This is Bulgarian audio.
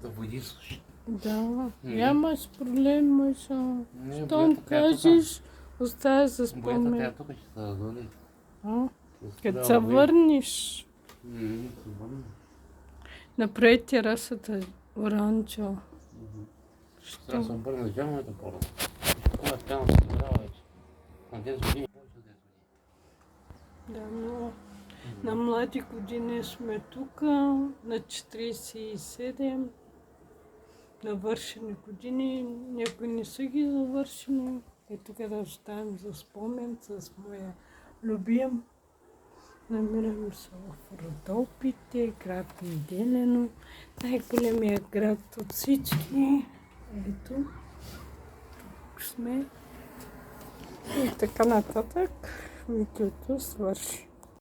да водиш. Да, нямаш проблем, Мойша. Не, Щом боята тя кажеш, оставя за Боята тя спомен. тук ще се задоли. А? Като се върнеш, направи терасата оранжева. Трябва да се обърне да взема ето по-рано. Когато тя се забравя вече. На 10 години, повече от 10 години. Да, но на млади години сме тук, на 47, навършени години, някои не са ги завършени. И тук да оставим за спомен с моя любим. Намирам се в Родопите, град Неделено, най-големия град от всички. Ето, тук сме. И така нататък, видеото свърши.